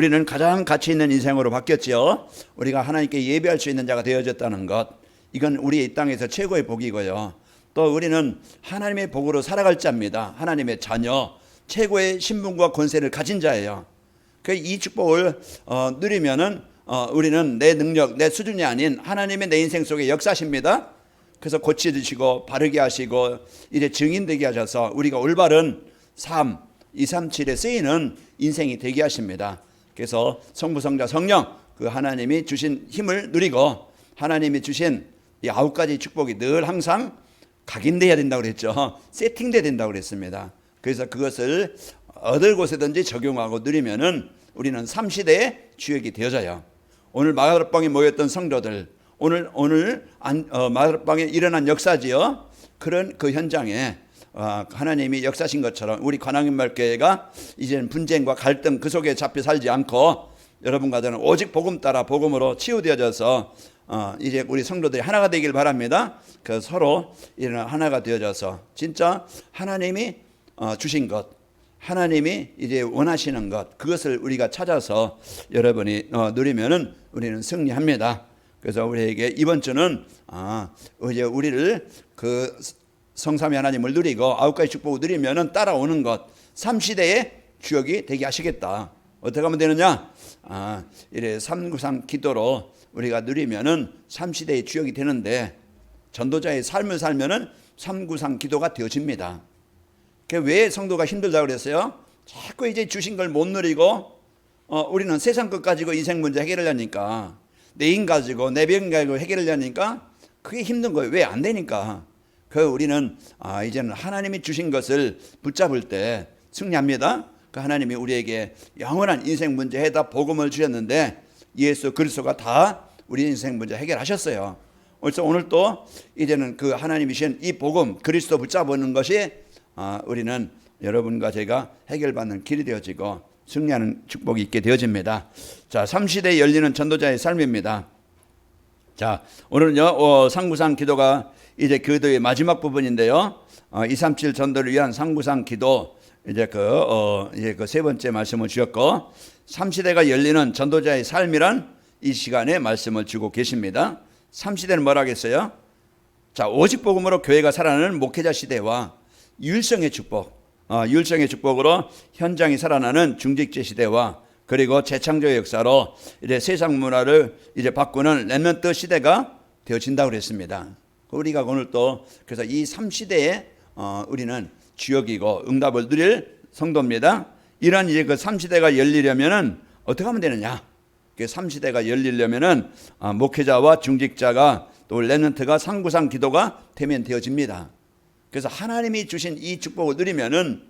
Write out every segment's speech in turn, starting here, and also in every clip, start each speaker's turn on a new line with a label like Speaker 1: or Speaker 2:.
Speaker 1: 우리는 가장 가치 있는 인생으로 바뀌었지요. 우리가 하나님께 예배할 수 있는 자가 되어졌다는 것, 이건 우리 이 땅에서 최고의 복이고요. 또 우리는 하나님의 복으로 살아갈 자입니다. 하나님의 자녀, 최고의 신분과 권세를 가진 자예요. 이 축복을 누리면은 우리는 내 능력, 내 수준이 아닌 하나님의 내 인생 속에 역사십니다. 그래서 고치시고 바르게 하시고 이제 증인되게 하셔서 우리가 올바른 삶 237에 쓰이는 인생이 되게 하십니다. 그래서 성부, 성자, 성령 그 하나님이 주신 힘을 누리고 하나님이 주신 이 9가지 축복이 늘 항상 각인돼야 된다고 그랬죠. 세팅돼야 된다고 그랬습니다. 그래서 그것을 얻을 곳에든지 적용하고 누리면은 우리는 3시대의 주역이 되어져요. 오늘 마가다락방에 모였던 성도들, 오늘 마가다락방에 일어난 역사지요. 그런 그 현장에 하나님이 역사신 것처럼 우리 관악인말교회가 이제는 분쟁과 갈등 그 속에 잡혀 살지 않고 여러분과 저는 오직 복음 따라 복음으로 치유되어져서 이제 우리 성도들이 하나가 되길 바랍니다. 그 서로 이런 하나가 되어져서 진짜 하나님이 주신 것, 하나님이 이제 원하시는 것, 그것을 우리가 찾아서 여러분이 누리면은 우리는 승리합니다. 그래서 우리에게 이번 주는 이제 우리를 그 성삼위 하나님을 누리고 9가지 축복을 누리면은 따라오는 것, 3시대의 주역이 되게 하시겠다. 어떻게 하면 되느냐? 이래 393 기도로 우리가 누리면은 3시대의 주역이 되는데, 전도자의 삶을 살면은 393 기도가 되어집니다. 왜 성도가 힘들다고 그랬어요? 자꾸 이제 주신 걸 못 누리고 우리는 세상 것 가지고 인생 문제 해결하려니까, 내 인 가지고 내 병 가지고 해결하려니까 그게 힘든 거예요. 왜 안 되니까. 우리는 이제는 하나님이 주신 것을 붙잡을 때 승리합니다. 하나님이 우리에게 영원한 인생 문제 해답 복음을 주셨는데 예수 그리스도가 다 우리 인생 문제 해결하셨어요. 그래서 오늘 또 이제는 그 하나님이 주신 이 복음 그리스도 붙잡는 것이 우리는 여러분과 제가 해결받는 길이 되어지고 승리하는 축복이 있게 되어집니다. 자, 3시대에 열리는 전도자의 삶입니다. 자, 오늘은요 393 기도가 이제 기도의 마지막 부분인데요. 237 전도를 위한 393 기도 이제 그 세 번째 말씀을 주셨고, 3시대가 열리는 전도자의 삶이란 이 시간에 말씀을 주고 계십니다. 3시대는 뭐라 하겠어요? 자, 오직 복음으로 교회가 살아나는 목회자 시대와 유일성의 축복, 유일성의 축복으로 현장이 살아나는 중직제 시대와 그리고 재창조의 역사로 이제 세상 문화를 이제 바꾸는 렘넌트 시대가 되어진다고 그랬습니다. 우리가 오늘 또 그래서 이 3시대에 우리는 주역이고 응답을 누릴 성도입니다. 이런 이제 그 3시대가 열리려면은 어떻게 하면 되느냐? 그 3시대가 열리려면은 목회자와 중직자가 또 렘넌트가 393 기도가 되면 되어집니다. 그래서 하나님이 주신 이 축복을 누리면은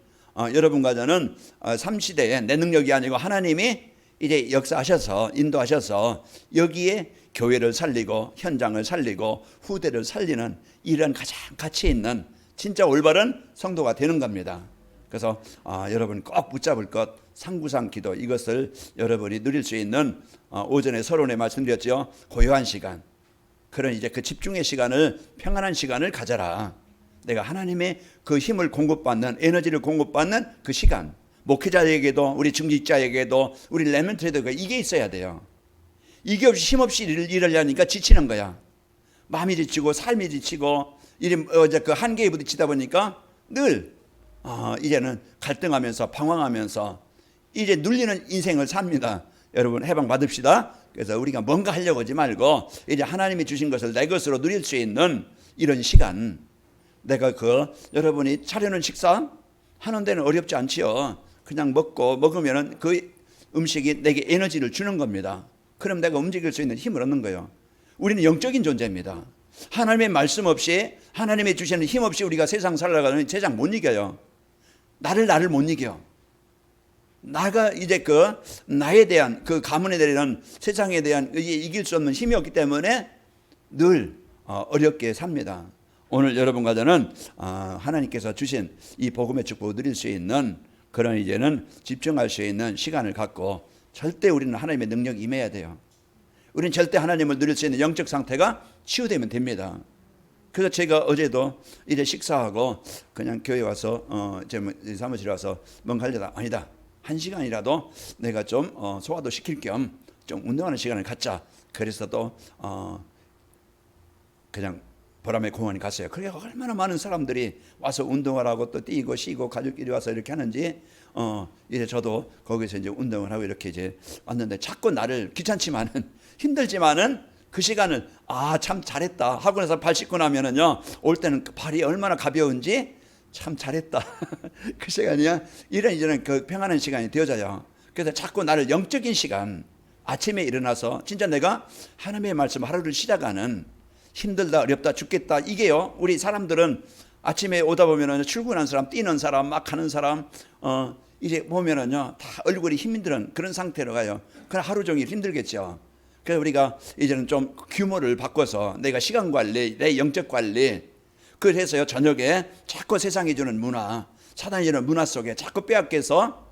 Speaker 1: 여러분과 저는 3시대에 내 능력이 아니고 하나님이 이제 역사하셔서 인도하셔서 여기에 교회를 살리고 현장을 살리고 후대를 살리는 이런 가장 가치 있는 진짜 올바른 성도가 되는 겁니다. 그래서 여러분 꼭 붙잡을 것 393 기도, 이것을 여러분이 누릴 수 있는 오전에 서론에 말씀드렸죠. 고요한 시간, 그런 이제 그 집중의 시간을, 평안한 시간을 가져라. 내가 하나님의 그 힘을 공급받는, 에너지를 공급받는 그 시간, 목회자에게도 우리 중직자에게도 우리 렘넌트에도 이게 있어야 돼요. 이게 없이 힘없이 일을 하니까 지치는 거야. 마음이 지치고 삶이 지치고 그 한계에 부딪히다 보니까 늘 이제는 갈등하면서 방황하면서 이제 눌리는 인생을 삽니다. 여러분 해방 받읍시다. 그래서 우리가 뭔가 하려고 하지 말고 이제 하나님이 주신 것을 내 것으로 누릴 수 있는 이런 시간, 내가 여러분이 차려놓은 식사 하는 데는 어렵지 않지요. 그냥 먹으면은 그 음식이 내게 에너지를 주는 겁니다. 그럼 내가 움직일 수 있는 힘을 얻는 거예요. 우리는 영적인 존재입니다. 하나님의 말씀 없이, 하나님의 주시는 힘 없이 우리가 세상 살아가는 세상 못 이겨요. 나를 못 이겨. 나가 이제 나에 대한 그 가문에 대한 세상에 대한 이길 수 없는 힘이 없기 때문에 늘 어렵게 삽니다. 오늘 여러분과 저는 하나님께서 주신 이 복음의 축복을 누릴 수 있는 그런 이제는 집중할 수 있는 시간을 갖고 절대 우리는 하나님의 능력이 임해야 돼요. 우리는 절대 하나님을 누릴 수 있는 영적 상태가 치유되면 됩니다. 그래서 제가 어제도 이제 식사하고 그냥 교회 와서 제 사무실에 와서 뭔가 하려다 아니다. 1시간이라도 내가 좀 소화도 시킬 겸 좀 운동하는 시간을 갖자. 그래서 또 그냥 보람의 공원에 갔어요. 그러니까 얼마나 많은 사람들이 와서 운동하라고 또 뛰고 쉬고 가족끼리 와서 이렇게 하는지 이제 저도 거기서 이제 운동을 하고 이렇게 이제 왔는데 자꾸 나를 귀찮지만은 힘들지만은 그 시간을 참 잘했다 하고 나서 발 씻고 나면은요 올 때는 발이 얼마나 가벼운지 참 잘했다 그 시간이야 이런 그 평안한 시간이 되어져요. 그래서 자꾸 나를 영적인 시간 아침에 일어나서 진짜 내가 하나님의 말씀 하루를 시작하는 힘들다 어렵다 죽겠다 이게요 우리 사람들은 아침에 오다 보면은 출근한 사람 뛰는 사람 막 가는 사람 이제 보면은요 다 얼굴이 힘든 그런 상태로 가요. 그럼 하루 종일 힘들겠죠. 그래서 우리가 이제는 좀 규모를 바꿔서 내가 시간 관리 내 영적 관리 그래서요 저녁에 자꾸 세상이 주는 문화 사단이 주는 문화 속에 자꾸 빼앗겨서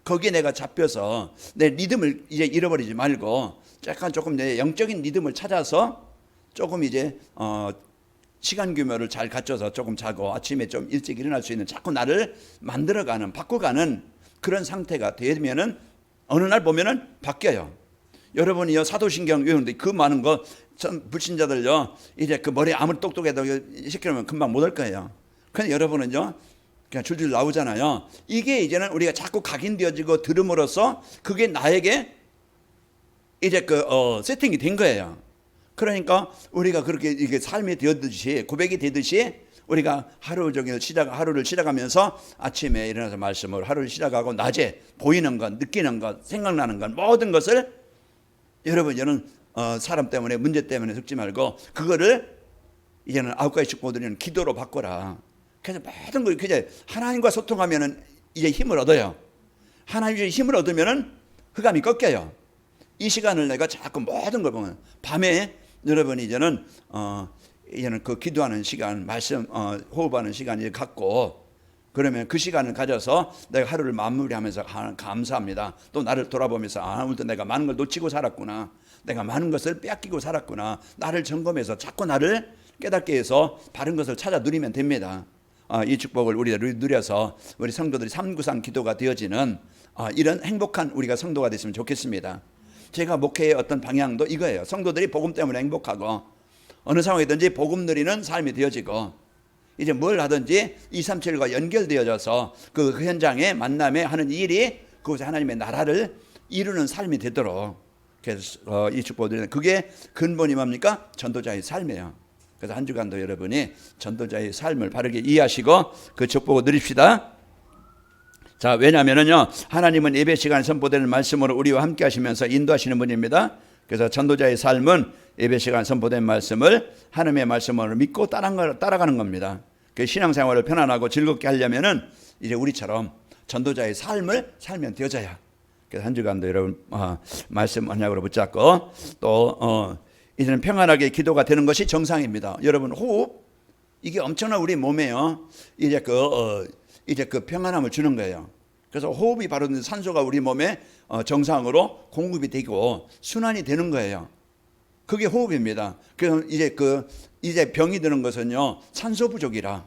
Speaker 1: 거기에 내가 잡혀서 내 리듬을 이제 잃어버리지 말고 약간 조금 내 영적인 리듬을 찾아서 조금 이제 시간 규모를 잘 갖춰서 조금 자고 아침에 좀 일찍 일어날 수 있는 자꾸 나를 만들어가는 바꿔가는 그런 상태가 되면은 어느 날 보면은 바뀌어요. 여러분이요 사도신경 외우는데 그 많은 거 불신자들요 이제 그 머리 아무리 똑똑해도 시키면 금방 못 할 거예요. 근데 여러분은요 그냥 줄줄 나오잖아요. 이게 이제는 우리가 자꾸 각인되어지고 들음으로써 그게 나에게 이제 세팅이 된 거예요. 그러니까 우리가 그렇게 이게 삶이 되었듯이 고백이 되듯이 우리가 하루를 시작하면서 아침에 일어나서 말씀을 하루를 시작하고 낮에 보이는 것, 느끼는 것, 생각나는 것 모든 것을 여러분 이제는 사람 때문에 문제 때문에 듣지 말고 그거를 이제는 9가지 축복드리는 기도로 바꿔라. 그래서 모든 걸 이제 하나님과 소통하면은 이제 힘을 얻어요. 하나님의 힘을 얻으면은 흑암이 꺾여요. 이 시간을 내가 자꾸 모든 걸 보면 밤에 여러분이 이제는 그 기도하는 시간, 말씀 호흡하는 시간을 갖고 그러면 그 시간을 가져서 내가 하루를 마무리하면서 감사합니다. 또 나를 돌아보면서 오늘도 내가 많은 걸 놓치고 살았구나. 내가 많은 것을 빼앗기고 살았구나. 나를 점검해서 자꾸 나를 깨닫게 해서 바른 것을 찾아 누리면 됩니다. 이 축복을 우리가 누려서 우리 성도들이 393 기도가 되어지는 이런 행복한 우리가 성도가 됐으면 좋겠습니다. 제가 목회의 어떤 방향도 이거예요. 성도들이 복음 때문에 행복하고 어느 상황이든지 복음 누리는 삶이 되어지고 이제 뭘 하든지 237과 연결되어져서 그 현장에 만남에 하는 일이 그곳에 하나님의 나라를 이루는 삶이 되도록 그래서 이 축복을 드리는 그게 근본이 뭡니까? 전도자의 삶이에요. 그래서 한 주간도 여러분이 전도자의 삶을 바르게 이해하시고 그 축복을 누립시다. 자, 왜냐하면은요 하나님은 예배 시간에 선포되는 말씀으로 우리와 함께 하시면서 인도하시는 분입니다. 그래서 전도자의 삶은 예배 시간에 선포된 말씀을 하나님의 말씀으로 믿고 따라가는 겁니다. 그 신앙생활을 편안하고 즐겁게 하려면은 이제 우리처럼 전도자의 삶을 살면 되어져야. 그래서 한 주간도 여러분 말씀 언약으로 붙잡고 또 이제는 평안하게 기도가 되는 것이 정상입니다. 여러분 호흡 이게 엄청난 우리 몸에요. 이제 그 평안함을 주는 거예요. 그래서 호흡이 바로 산소가 우리 몸에 정상으로 공급이 되고 순환이 되는 거예요. 그게 호흡입니다. 그래서 이제 병이 드는 것은요 산소 부족이라.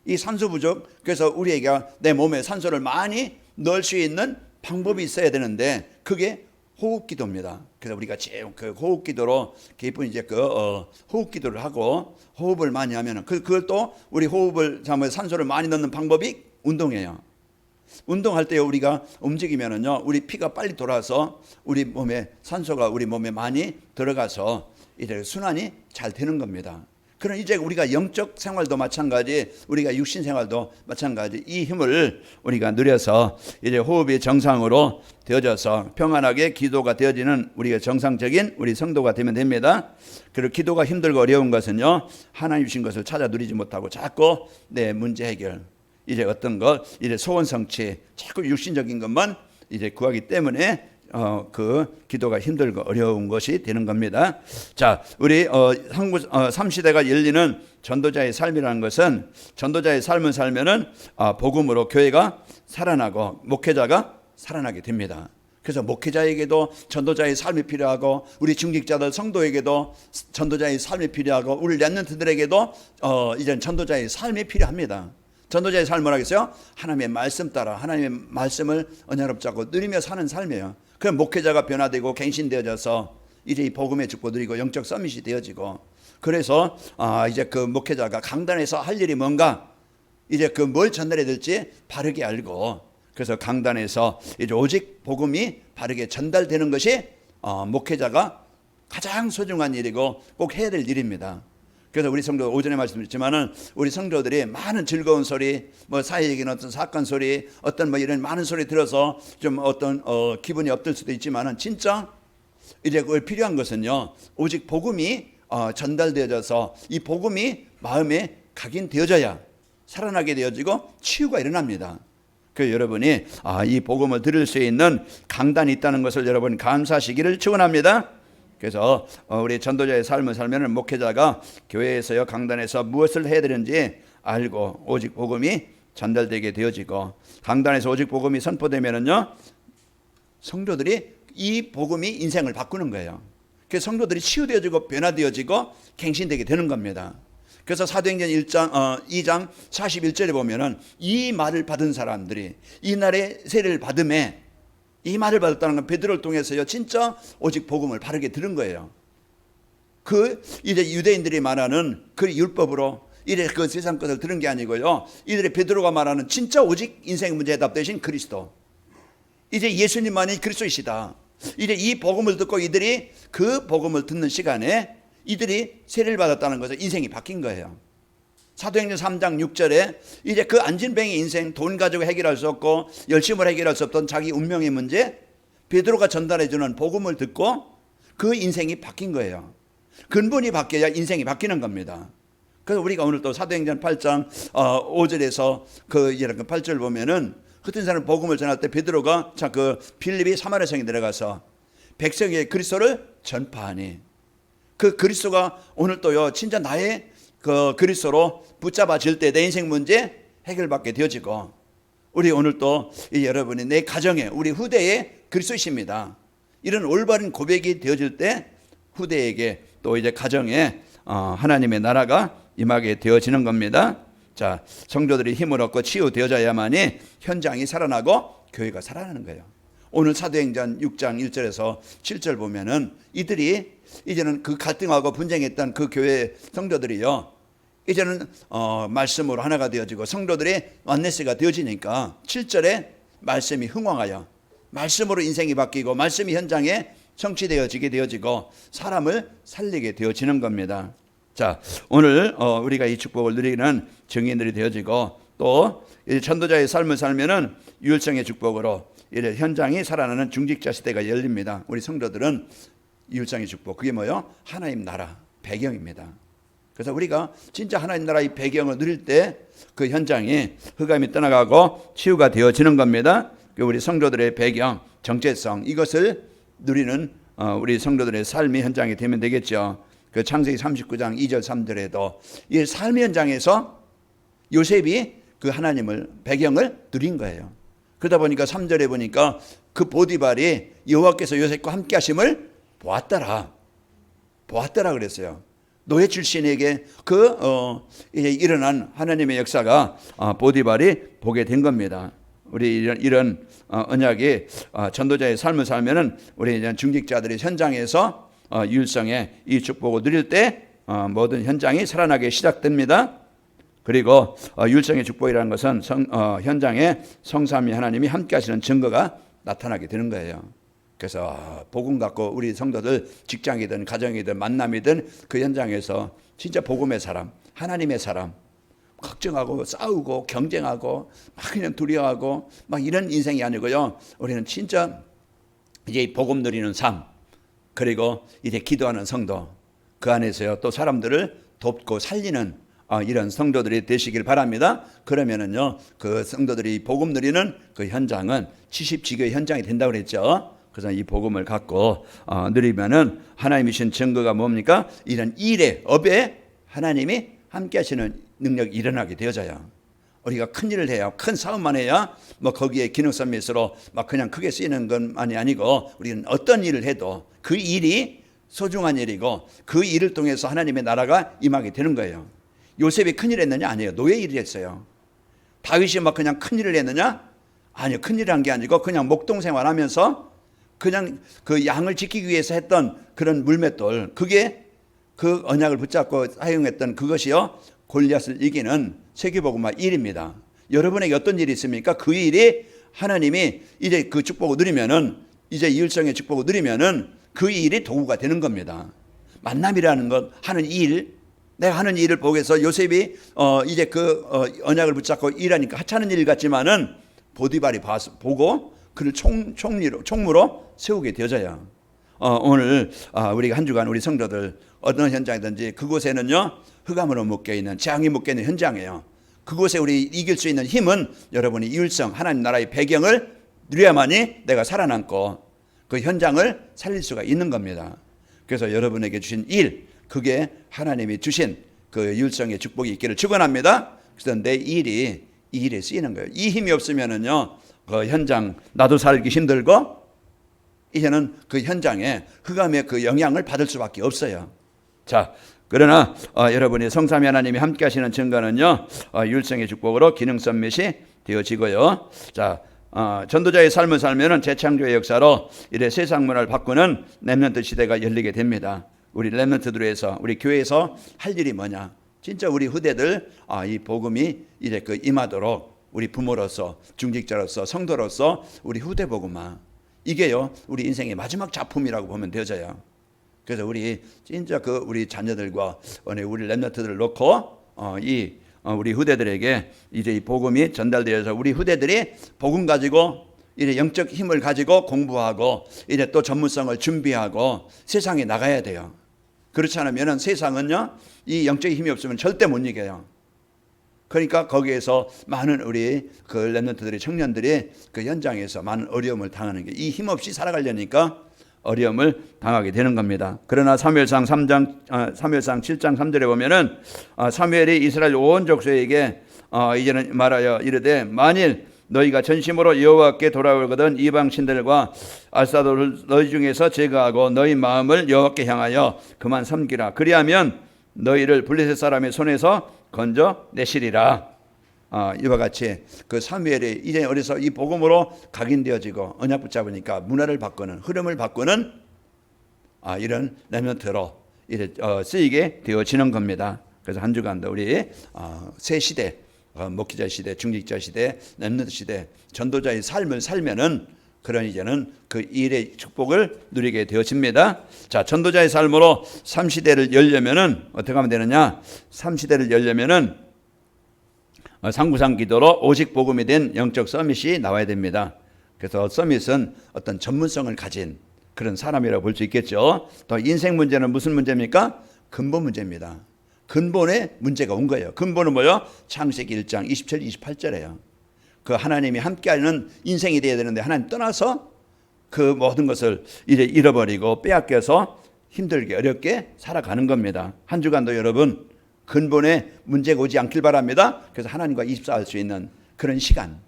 Speaker 1: 이 산소 부족 그래서 우리에게 내 몸에 산소를 많이 넣을 수 있는 방법이 있어야 되는데 그게 호흡기도입니다. 그래서 우리가 그 호흡기도로 깊은 이제 호흡기도를 하고 호흡을 많이 하면은 그걸 또 우리 호흡을 산소를 많이 넣는 방법이 운동이에요. 운동할 때 우리가 움직이면은요 우리 피가 빨리 돌아서 우리 몸에 산소가 우리 몸에 많이 들어가서 이제 순환이 잘 되는 겁니다. 그럼 이제 우리가 영적 생활도 마찬가지, 우리가 육신 생활도 마찬가지 이 힘을 우리가 누려서 이제 호흡이 정상으로 되어져서 평안하게 기도가 되어지는 우리가 정상적인 우리 성도가 되면 됩니다. 그리고 기도가 힘들고 어려운 것은요 하나님 주신 것을 찾아 누리지 못하고 자꾸 내 문제 해결 이제 어떤 것 이제 소원 성취 자꾸 육신적인 것만 이제 구하기 때문에 그 기도가 힘들고 어려운 것이 되는 겁니다. 자, 우리 한국 3시대가 열리는 전도자의 삶이라는 것은 전도자의 삶을 살면은 복음으로 교회가 살아나고 목회자가 살아나게 됩니다. 그래서 목회자에게도 전도자의 삶이 필요하고 우리 중직자들 성도에게도 전도자의 삶이 필요하고 우리 랩런트들에게도 이제 전도자의 삶이 필요합니다. 전도자의 삶을 하겠어요? 하나님의 말씀 따라 하나님의 말씀을 언약롭지 않고 누리며 사는 삶이에요. 그럼 목회자가 변화되고 갱신되어져서 이제 이 복음의 축복 누리고 영적 서밋이 되어지고, 그래서 이제 그 목회자가 강단에서 할 일이 뭔가, 이제 그 뭘 전달해야 될지 바르게 알고, 그래서 강단에서 이제 오직 복음이 바르게 전달되는 것이 목회자가 가장 소중한 일이고 꼭 해야 될 일입니다. 그래서 우리 성도 오전에 말씀드렸지만은 우리 성도들이 많은 즐거운 소리, 뭐 사회적인 어떤 사건 소리, 어떤 뭐 이런 많은 소리 들어서 좀 어떤 기분이 업될 수도 있지만은 진짜 이제 그걸 필요한 것은요, 오직 복음이 전달되어져서 이 복음이 마음에 각인되어져야 살아나게 되어지고 치유가 일어납니다. 그 여러분이 이 복음을 들을 수 있는 강단이 있다는 것을 여러분 감사하시기를 축원합니다. 그래서 우리 전도자의 삶을 살면 목회자가 교회에서요 강단에서 무엇을 해야 되는지 알고 오직 복음이 전달되게 되어지고, 강단에서 오직 복음이 선포되면은요 성도들이 이 복음이 인생을 바꾸는 거예요. 그래서 성도들이 치유되어지고 변화되어지고 갱신되게 되는 겁니다. 그래서 사도행전 2장 41절에 보면은 이 말을 받은 사람들이 이날에 세례를 받음에, 이 말을 받았다는 건 베드로를 통해서요 진짜 오직 복음을 바르게 들은 거예요. 그 이제 유대인들이 말하는 그 율법으로 이래 그 세상 것을 들은 게 아니고요, 이들의 베드로가 말하는 진짜 오직 인생 문제 해답 되신 그리스도, 이제 예수님만이 그리스도이시다. 이제 이 복음을 듣고 이들이 그 복음을 듣는 시간에 이들이 세례를 받았다는 것은 인생이 바뀐 거예요. 사도행전 3장 6절에 이제 그 안진뱅이 인생, 돈 가지고 해결할 수 없고 열심을 해결할 수 없던 자기 운명의 문제, 베드로가 전달해주는 복음을 듣고 그 인생이 바뀐 거예요. 근본이 바뀌어야 인생이 바뀌는 겁니다. 그래서 우리가 오늘 또 사도행전 8장 5절에서 그 8절 보면은 흩은 사람 복음을 전할 때 베드로가 그 빌립이 사마리아 성에 들어가서 백성에게 그리스도를 전파하니, 그 그리스도가 오늘 또요 진짜 나의 그 그리스도로 붙잡아질 때 내 인생 문제 해결받게 되어지고, 우리 오늘 또 여러분이 내 가정에 우리 후대에 그리스도이십니다. 이런 올바른 고백이 되어질 때 후대에게 또 이제 가정에 하나님의 나라가 임하게 되어지는 겁니다. 자, 성도들이 힘을 얻고 치유되어져야만이 현장이 살아나고 교회가 살아나는 거예요. 오늘 사도행전 6장 1절에서 7절 보면은 이들이 이제는 그 갈등하고 분쟁했던 그 교회 성도들이요 이제는 말씀으로 하나가 되어지고 성도들이 원네스가 되어지니까 7절에 말씀이 흥왕하여 말씀으로 인생이 바뀌고 말씀이 현장에 성취되어지게 되어지고 사람을 살리게 되어지는 겁니다. 자, 오늘 우리가 이 축복을 누리는 증인들이 되어지고, 또 전도자의 삶을 살면은 유일성의 축복으로 이제 현장이 살아나는 중직자 시대가 열립니다. 우리 성도들은 유일성의 축복, 그게 뭐요? 하나님 나라 배경입니다. 그래서 우리가 진짜 하나님 나라의 배경을 누릴 때 그 현장이 흑암이 떠나가고 치유가 되어지는 겁니다. 우리 성도들의 배경, 정체성, 이것을 누리는 우리 성도들의 삶이 현장이 되면 되겠죠. 그 창세기 39장 2절 3절에도 이 삶의 현장에서 요셉이 그 하나님을 배경을 누린 거예요. 그러다 보니까 3절에 보니까 그 보디발이 여호와께서 요셉과 함께 하심을 보았더라 그랬어요. 노예 출신에게 이제 일어난 하나님의 역사가 보디발이 보게 된 겁니다. 우리 이런 언약이 전도자의 삶을 살면은 우리 중직자들이 현장에서 유일성의 이 축복을 누릴 때 모든 현장이 살아나게 시작됩니다. 그리고 유일성의 축복이라는 것은 현장에 성삼위 하나님이 함께 하시는 증거가 나타나게 되는 거예요. 그래서 복음 갖고 우리 성도들 직장이든 가정이든 만남이든 그 현장에서 진짜 복음의 사람, 하나님의 사람, 걱정하고 싸우고 경쟁하고 막 그냥 두려워하고 막 이런 인생이 아니고요. 우리는 진짜 이제 복음 누리는 삶, 그리고 이제 기도하는 성도, 그 안에서요 또 사람들을 돕고 살리는 이런 성도들이 되시길 바랍니다. 그러면은요 그 성도들이 복음 누리는 그 현장은 70지교의 현장이 된다고 그랬죠. 그래서 이 복음을 갖고 누리면은 하나님이신 증거가 뭡니까? 이런 일에 업에 하나님이 함께 하시는 능력이 일어나게 되어져요. 우리가 큰 일을 해야, 큰 사업만 해야 뭐 거기에 기능 서밋으로 막 그냥 크게 쓰이는 것만이 아니고, 우리는 어떤 일을 해도 그 일이 소중한 일이고 그 일을 통해서 하나님의 나라가 임하게 되는 거예요. 요셉이 큰 일 했느냐? 아니에요. 노예 일을 했어요. 다윗이 막 그냥 큰일을 했느냐? 아니요, 큰일을 한 게 아니고 그냥 목동 생활하면서 그냥 그 양을 지키기 위해서 했던 그런 물맷돌, 그게 그 언약을 붙잡고 사용했던 그것이요, 골리앗을 이기는 세계복음화 1입니다. 여러분에게 어떤 일이 있습니까? 그 일이 하나님이 이제 그 축복을 누리면은, 이제 이율성의 축복을 누리면은 그 일이 도구가 되는 겁니다. 만남이라는 것, 하는 일, 내가 하는 일을 보고서 요셉이 이제 그 언약을 붙잡고 일하니까 하찮은 일 같지만은 보디발이 보고 그를 총무로 세우게 되어져요. 오늘 우리가 한 주간 우리 성도들 어떤 현장이든지 그곳에는요, 흑암으로 묶여 있는, 재앙이 묶여 있는 현장이에요. 그곳에 우리 이길 수 있는 힘은 여러분이 이율성 하나님 나라의 배경을 누려야만이 내가 살아남고 그 현장을 살릴 수가 있는 겁니다. 그래서 여러분에게 주신 일, 그게 하나님이 주신 그 이율성의 축복이 있기를 축원합니다. 그래서 내 일이 이 일에 쓰이는 거예요. 이 힘이 없으면은요, 그 현장 나도 살기 힘들고 이제는 그 현장에 흑암의 그 영향을 받을 수밖에 없어요. 자, 그러나 여러분이 성삼위 하나님이 함께 하시는 증거는요, 율성의 축복으로 기능 서밋이 되어지고요. 자, 전도자의 삶을 살면은 재창조의 역사로 이래 세상 문화를 바꾸는 렘넌트 시대가 열리게 됩니다. 우리 렘넌트들에서, 우리 교회에서 할 일이 뭐냐? 진짜 우리 후대들 이 복음이 이제 그 임하도록 우리 부모로서, 중직자로서, 성도로서 우리 후대 복음화, 이게요 우리 인생의 마지막 작품이라고 보면 되어져요. 그래서 우리 진짜 그 우리 자녀들과 우리 렘넌트들을 놓고 우리 후대들에게 이제 이 복음이 전달되어서 우리 후대들이 복음 가지고 이제 영적 힘을 가지고 공부하고 이제 또 전문성을 준비하고 세상에 나가야 돼요. 그렇지 않으면 세상은요, 이 영적인 힘이 없으면 절대 못 이겨요. 그러니까 거기에서 많은 우리 그 렘넌트들이, 청년들이 그 현장에서 많은 어려움을 당하는 게, 이 힘 없이 살아가려니까 어려움을 당하게 되는 겁니다. 그러나 사무엘상 7장 3절에 보면은 사무엘이 이스라엘 온 족속에게 이제는 말하여 이르되, 만일 너희가 전심으로 여호와께 돌아오거든 이방 신들과 알사도를 너희 중에서 제거하고 너희 마음을 여호와께 향하여 그만 섬기라. 그리하면 너희를 블레셋 사람의 손에서 건져 내시리라. 이와 같이 그 사무엘이 이제 어디서 이 복음으로 각인되어지고 언약 붙잡으니까 문화를 바꾸는, 흐름을 바꾸는 이런 렘넌트로 이제 쓰이게 되어지는 겁니다. 그래서 한 주간도 우리 새 시대, 목회자 시대, 중직자 시대, 렘넌트 시대, 전도자의 삶을 살면은 그런 이제는 그 일의 축복을 누리게 되어집니다. 자, 전도자의 삶으로 3시대를 열려면은 어떻게 하면 되느냐? 3시대를 열려면은 상구상 기도로 오직 복음이 된 영적 서밋이 나와야 됩니다. 그래서 서밋은 어떤 전문성을 가진 그런 사람이라고 볼 수 있겠죠. 또 인생 문제는 무슨 문제입니까? 근본 문제입니다. 근본에 문제가 온 거예요. 근본은 뭐요? 창세기 1장 27, 28절이에요. 그 하나님이 함께하는 인생이 되어야 되는데 하나님 떠나서 그 모든 것을 이제 잃어버리고 빼앗겨서 힘들게 어렵게 살아가는 겁니다. 한 주간도 여러분 근본에 문제가 오지 않길 바랍니다. 그래서 하나님과 24할 수 있는 그런 시간.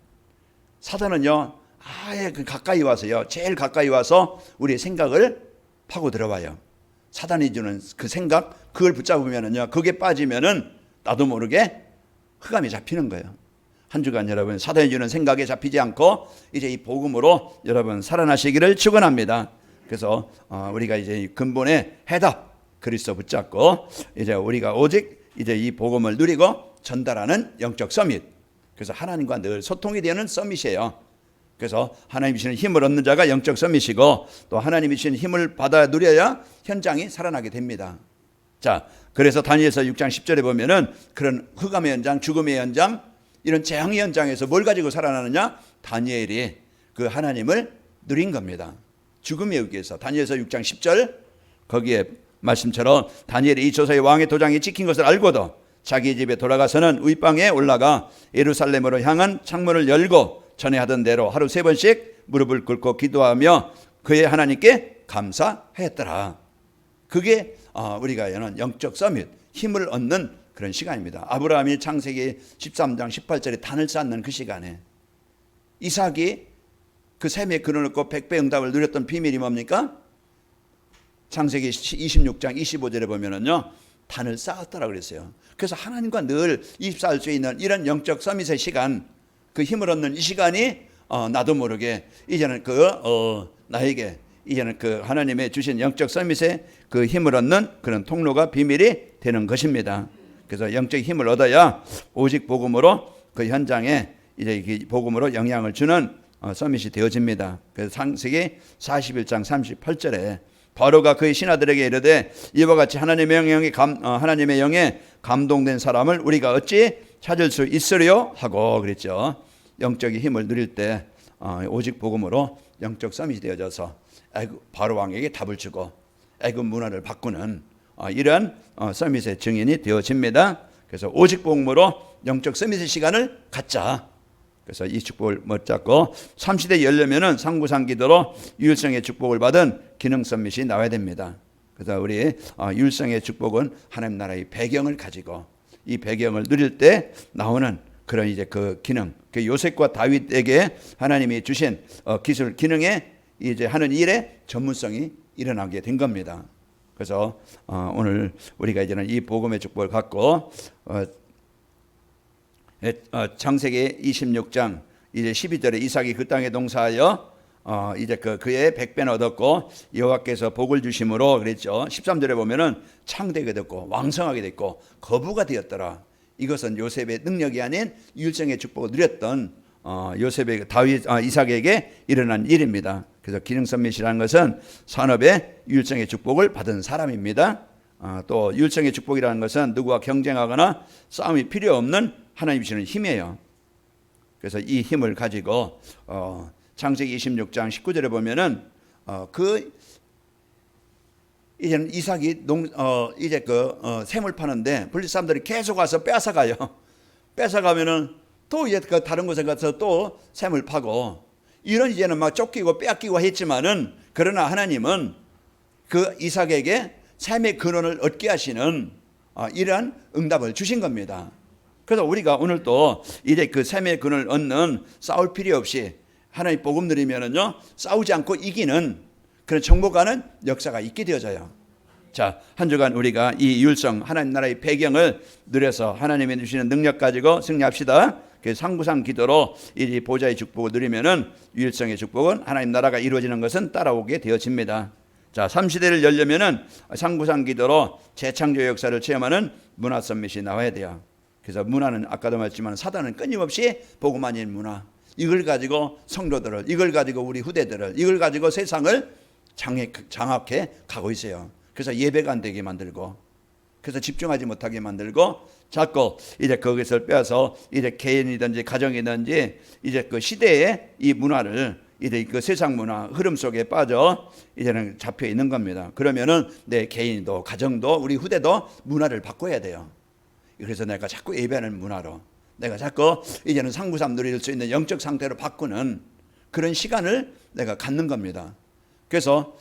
Speaker 1: 사단은요, 아예 가까이 와서요, 제일 가까이 와서 우리의 생각을 파고 들어와요. 사단이 주는 그 생각, 그걸 붙잡으면은요, 그게 빠지면은 나도 모르게 흑암이 잡히는 거예요. 한 주간 여러분 사단이 주는 생각에 잡히지 않고 이제 이 복음으로 여러분 살아나시기를 축원합니다. 그래서 우리가 이제 근본의 해답 그리스도 붙잡고 이제 우리가 오직 이제 이 복음을 누리고 전달하는 영적 서밋. 그래서 하나님과 늘 소통이 되는 서밋이에요. 그래서 하나님이 주시는 힘을 얻는 자가 영적 서밋이고 또 하나님이 주시는 힘을 받아 누려야 현장이 살아나게 됩니다. 자, 그래서 다니엘서 6장 10절에 보면은 그런 흑암의 현장, 죽음의 현장, 이런 재앙의 현장에서 뭘 가지고 살아나느냐? 다니엘이 그 하나님을 누린 겁니다. 죽음의 위기에서. 다니엘서 6장 10절 거기에 말씀처럼 다니엘이 이 조사의 왕의 도장이 찍힌 것을 알고도 자기 집에 돌아가서는 윗방에 올라가 예루살렘으로 향한 창문을 열고 전에 하던 대로 하루 3번씩 무릎을 꿇고 기도하며 그의 하나님께 감사했더라. 그게 우리가 여는 영적 서밋, 힘을 얻는 그런 시간입니다. 아브라함이 창세기 13장 18절에 단을 쌓는 그 시간에 이삭이 그 셈에 그늘 얻고 100배 응답을 누렸던 비밀이 뭡니까? 창세기 26장 25절에 보면은요, 단을 쌓았더라 그랬어요. 그래서 하나님과 늘 입사할 수 있는 이런 영적 서밋의 시간, 그 힘을 얻는 이 시간이 나도 모르게 이제는 나에게 이제는 그 하나님의 주신 영적 서밋의 그 힘을 얻는 그런 통로가 비밀이 되는 것입니다. 그래서 영적 힘을 얻어야 오직 복음으로 그 현장에 이제 복음으로 영향을 주는 서밋이 되어집니다. 그래서 창세기 41장 38절에 바로가 그의 신하들에게 이르되 이와 같이 하나님의 영에 감동된 사람을 우리가 어찌 찾을 수 있으리요 하고 그랬죠. 영적인 힘을 누릴 때 오직 복음으로 영적 서밋이 되어져서 바로 왕에게 답을 주고 애굽 문화를 바꾸는 이런 서밋의 증인이 되어집니다. 그래서 오직 복음으로 영적 서밋의 시간을 갖자. 그래서 이 축복을 붙잡고 삼시대에 열려면은 상구상 기도로 유일성의 축복을 받은 기능 서밋이 나와야 됩니다. 그래서 우리 유일성의 축복은 하나님 나라의 배경을 가지고 이 배경을 누릴 때 나오는 그런 이제 그 기능, 그 요셉과 다윗에게 하나님이 주신 기술 기능에 이제 하는 일에 전문성이 일어나게 된 겁니다. 그래서 오늘 우리가 이제는 이 복음의 축복을 갖고 창세기 26장 이제 12절에 이삭이 그 땅에 농사하여 이제 그의 100배는 얻었고 여호와께서 복을 주심으로 그랬죠. 13절에 보면은 창대하게 됐고 왕성하게 됐고 거부가 되었더라. 이것은 요셉의 능력이 아닌 유일성의 축복을 누렸던 요셉의 이삭에게 일어난 일입니다. 그래서 기능 서밋이라는 것은 산업의 유일성의 축복을 받은 사람입니다. 또 유일성의 축복이라는 것은 누구와 경쟁하거나 싸움이 필요 없는 하나님이 주시는 힘이에요. 그래서 이 힘을 가지고 창세기 26장 19절에 보면은 이제는 이삭이 샘을 파는데 블리 사람들이 계속 와서 뺏어가요. 뺏어가면은 또 이제 다른 곳에 가서 또 샘을 파고 이런 이제는 막 쫓기고 뺏기고 했지만은 그러나 하나님은 그 이삭에게 샘의 근원을 얻게 하시는 이러한 응답을 주신 겁니다. 그래서 우리가 오늘 또 이제 그 샘의 근원을 얻는 싸울 필요 없이 하나님 복음 누리면은요 싸우지 않고 이기는 그런 정복하는 역사가 있게 되어져요. 자, 한 주간 우리가 이 유일성 하나님 나라의 배경을 누려서 하나님이 주시는 능력 가지고 승리합시다. 그 상구상 기도로 이 보좌의 축복을 누리면은 유일성의 축복은 하나님 나라가 이루어지는 것은 따라오게 되어집니다. 자, 삼시대를 열려면은 상구상 기도로 재창조의 역사를 체험하는 문화 서밋이 나와야 돼요. 그래서 문화는 아까도 말했지만 사단은 끊임없이 복음 아닌 문화, 이걸 가지고 성도들을, 이걸 가지고 우리 후대들을, 이걸 가지고 세상을 장악해 가고 있어요. 그래서 예배가 안 되게 만들고, 그래서 집중하지 못하게 만들고, 자꾸 이제 거기서 빼서 이제 개인이든지 가정이든지 이제 그 시대의 이 문화를 이제 그 세상 문화 흐름 속에 빠져 이제는 잡혀 있는 겁니다. 그러면은 내 개인도 가정도 우리 후대도 문화를 바꿔야 돼요. 그래서 내가 자꾸 예배하는 문화로, 내가 자꾸 이제는 상구삼 누릴 수 있는 영적 상태로 바꾸는 그런 시간을 내가 갖는 겁니다. 그래서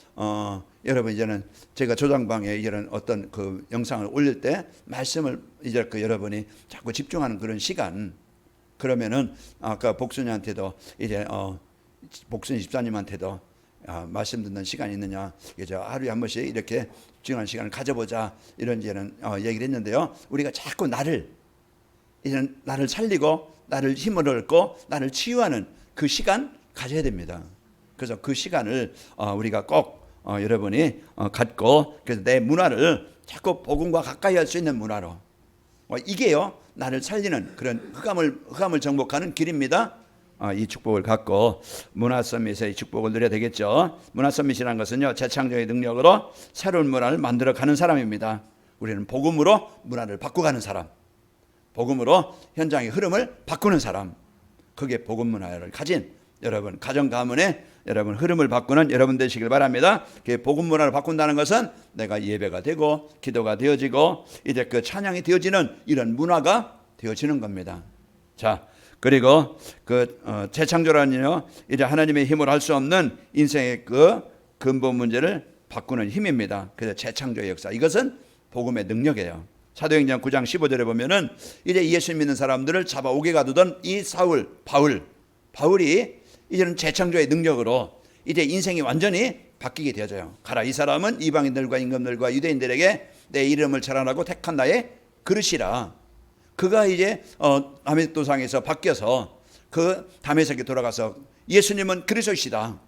Speaker 1: 여러분 이제는 제가 조장방에 이런 어떤 그 영상을 올릴 때 말씀을 이제 여러분이 자꾸 집중하는 그런 시간, 그러면은 아까 복순이한테도 이제 복순이 집사님한테도 말씀 듣는 시간이 있느냐, 이제 하루에 한 번씩 이렇게 집중하는 시간을 가져보자, 이런 이제는 얘기를 했는데요. 우리가 자꾸 나를 살리고 나를 힘을 얻고 나를 치유하는 그 시간 가져야 됩니다. 그래서 그 시간을 우리가 꼭 여러분이 갖고, 그래서 내 문화를 자꾸 복음과 가까이 할 수 있는 문화로, 이게요 나를 살리는 그런 흑암을 정복하는 길입니다. 이 축복을 갖고 문화 서밋의 축복을 누려야 되겠죠. 문화 서밋이라는 것은요 재창조의 능력으로 새로운 문화를 만들어가는 사람입니다. 우리는 복음으로 문화를 바꿔가는 사람, 복음으로 현장의 흐름을 바꾸는 사람, 그게 복음 문화를 가진 여러분 가정 가문의 여러분 흐름을 바꾸는 여러분 되시길 바랍니다. 복음 문화를 바꾼다는 것은 내가 예배가 되고 기도가 되어지고 이제 그 찬양이 되어지는 이런 문화가 되어지는 겁니다. 자, 그리고 재창조라는 일은요 이제 하나님의 힘으로 할 수 없는 인생의 그 근본 문제를 바꾸는 힘입니다. 그래서 재창조의 역사, 이것은 복음의 능력이에요. 사도행전 9장 15절에 보면은 이제 예수 믿는 사람들을 잡아오게 가두던 이 바울이 이제는 재창조의 능력으로 이제 인생이 완전히 바뀌게 되어져요. 가라, 이 사람은 이방인들과 임금들과 유대인들에게 내 이름을 전하라고 택한 나의 그릇이라. 그가 이제 다메섹 도상에서 바뀌어서 그 다메섹에 돌아가서 예수님은 그리스도시다,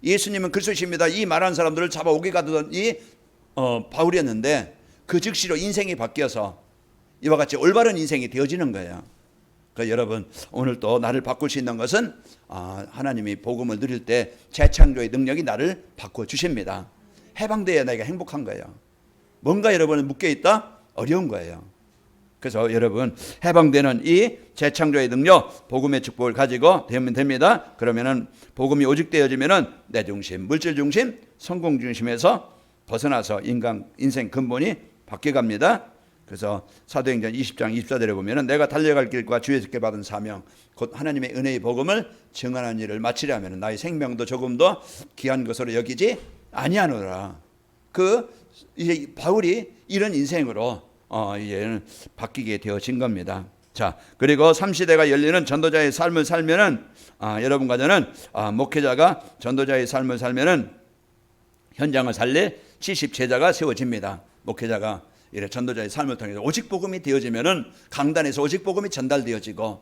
Speaker 1: 예수님은 그리스도십니다, 이 말하는 사람들을 잡아오게 가던 이 바울이었는데 그 즉시로 인생이 바뀌어서 이와 같이 올바른 인생이 되어지는 거예요. 그러니까 여러분, 오늘 또 나를 바꿀 수 있는 것은 하나님이 복음을 누릴 때 재창조의 능력이 나를 바꿔주십니다. 해방돼야 내가 행복한 거예요. 뭔가 여러분은 묶여있다? 어려운 거예요. 그래서 여러분, 해방되는 이 재창조의 능력, 복음의 축복을 가지고 되면 됩니다. 그러면은 복음이 오직 되어지면은 내 중심, 물질 중심, 성공 중심에서 벗어나서 인생 근본이 바뀌어갑니다. 그래서 사도행전 20장 24절에 보면은 내가 달려갈 길과 주에게 받은 사명, 곧 하나님의 은혜의 복음을 증언하는 일을 마치려면 나의 생명도 조금 더 귀한 것으로 여기지 아니하노라. 이제 바울이 이런 인생으로 이제는 바뀌게 되어진 겁니다. 자, 그리고 3시대가 열리는 전도자의 삶을 살면은 여러분과 저는 목회자가 전도자의 삶을 살면은 현장을 살릴 70제자가 세워집니다. 목회자가 이래 전도자의 삶을 통해서 오직 복음이 되어지면은 강단에서 오직 복음이 전달되어지고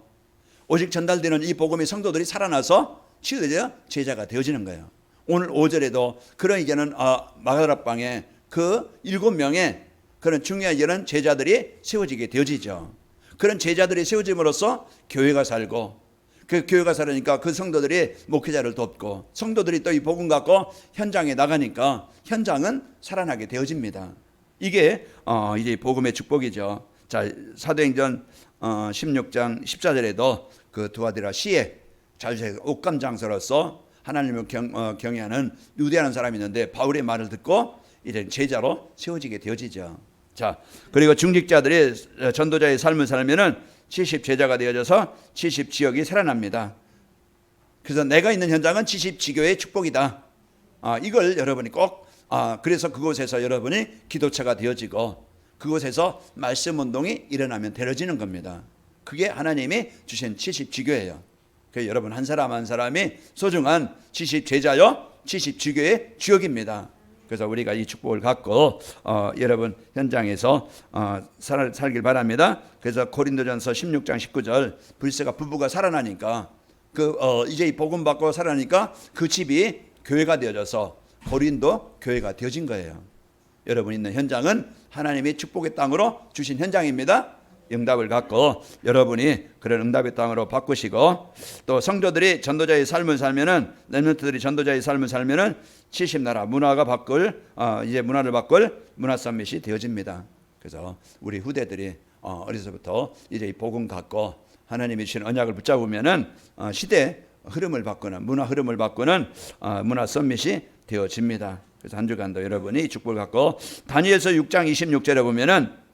Speaker 1: 오직 전달되는 이 복음이 성도들이 살아나서 치유되어 제자가 되어지는 거예요. 오늘 5절에도 그런 이제는 마가다락방에 그 7명의 그런 중요한 이런 제자들이 세워지게 되어지죠. 그런 제자들이 세워짐으로써 교회가 살고, 그 교회가 살으니까 그 성도들이 목회자를 돕고, 성도들이 또 이 복음 갖고 현장에 나가니까 현장은 살아나게 되어집니다. 이게 이제 복음의 축복이죠. 자, 사도행전 16장 14절에도 그 두아디라 시에 자주색 옥감장서로서 하나님을 경외하는 유대하는 사람이 있는데 바울의 말을 듣고 이제 제자로 세워지게 되어지죠. 자, 그리고 중직자들이 전도자의 삶을 살면은 70제자가 되어져서 70지역이 살아납니다. 그래서 내가 있는 현장은 70지교의 축복이다. 이걸 여러분이 꼭 그래서 그곳에서 여러분이 기도처가 되어지고 그곳에서 말씀 운동이 일어나면 되어지는 겁니다. 그게 하나님이 주신 70지교예요. 그래서 여러분 한 사람 한 사람이 소중한 70제자요 70지교의 주역입니다. 그래서 우리가 이 축복을 갖고 여러분 현장에서 살길 바랍니다. 그래서 고린도전서 16장 19절 불세가 부부가 살아나니까 이제 이 복음 받고 살아나니까 그 집이 교회가 되어져서 고린도 교회가 되어진 거예요. 여러분 있는 현장은 하나님이 축복의 땅으로 주신 현장입니다. 응답을 갖고 여러분이 그런 응답의 땅으로 바꾸시고, 또 성도들이 전도자의 삶을 살면은, 렘넌트들이 전도자의 삶을 살면은 70나라 문화가 이제 문화를 바꿀 문화 서밋이 되어집니다. 그래서 우리 후대들이 어려서부터 이제 이 복음 갖고 하나님이 주신 언약을 붙잡으면은 시대 흐름을 바꾸는, 문화 흐름을 바꾸는 문화 서밋이 되어집니다. 그래서 한 주간도 여러분이 축복을 갖고, 다니엘서 6장 26절에 보면은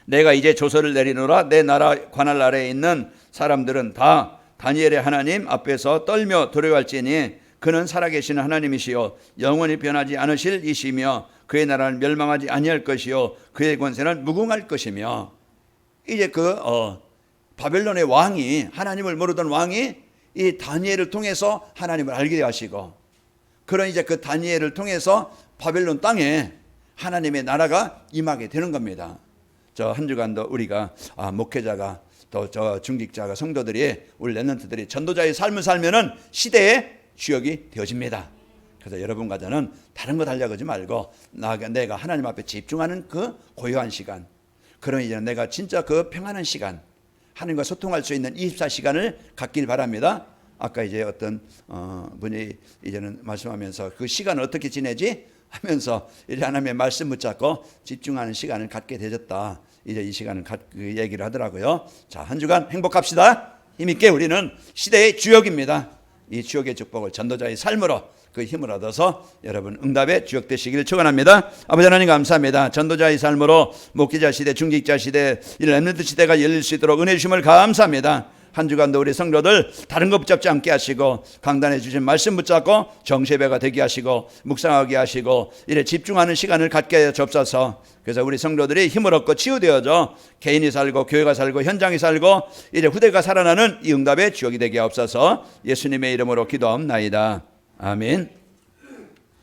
Speaker 1: 내가 이제 조서를 내리노라. 내 나라 관할 아래에 있는 사람들은 다 다니엘의 하나님 앞에서 떨며 두려워할지니 그는 살아계시는 하나님이시요 영원히 변하지 않으실 이시며 그의 나라는 멸망하지 아니할 것이요 그의 권세는 무궁할 것이며. 이제 바벨론의 왕이, 하나님을 모르던 왕이 이 다니엘을 통해서 하나님을 알게 하시고, 그런 이제 그 다니엘을 통해서 바벨론 땅에 하나님의 나라가 임하게 되는 겁니다. 저 한 주간도 우리가 목회자가 또 저 중직자가 성도들이 우리 렘넌트들이 전도자의 삶을 살면은 시대의 주역이 되어집니다. 그래서 여러분과 저는 다른 거 달려가지 말고 내가 하나님 앞에 집중하는 그 고요한 시간, 그런 이제 내가 진짜 그 평안한 시간, 하나님과 소통할 수 있는 24시간을 갖길 바랍니다. 아까 이제 어떤 분이 이제는 말씀하면서 그 시간을 어떻게 지내지 하면서 이제 하나님의 말씀 붙잡고 집중하는 시간을 갖게 되졌다. 이제 이 시간을 그 얘기를 하더라고요. 자, 한 주간 행복합시다. 힘있게 우리는 시대의 주역입니다. 이 주역의 축복을 전도자의 삶으로 그 힘을 얻어서 여러분 응답의 주역 되시기를 축원합니다. 아버지 하나님 감사합니다. 전도자의 삶으로 목회자 시대, 중직자 시대, 이 렘넌트 시대가 열릴 수 있도록 은혜 주심을 감사합니다. 한 주간도 우리 성도들 다른 것 붙잡지 않게 하시고 강단해 주신 말씀 붙잡고 정세배가 되게 하시고 묵상하게 하시고 이래 집중하는 시간을 갖게 하여 주옵소서. 그래서 우리 성도들이 힘을 얻고 치유되어져 개인이 살고 교회가 살고 현장이 살고 이제 후대가 살아나는 이 응답의 주역이 되게 하옵소서. 예수님의 이름으로 기도합나이다. 아멘.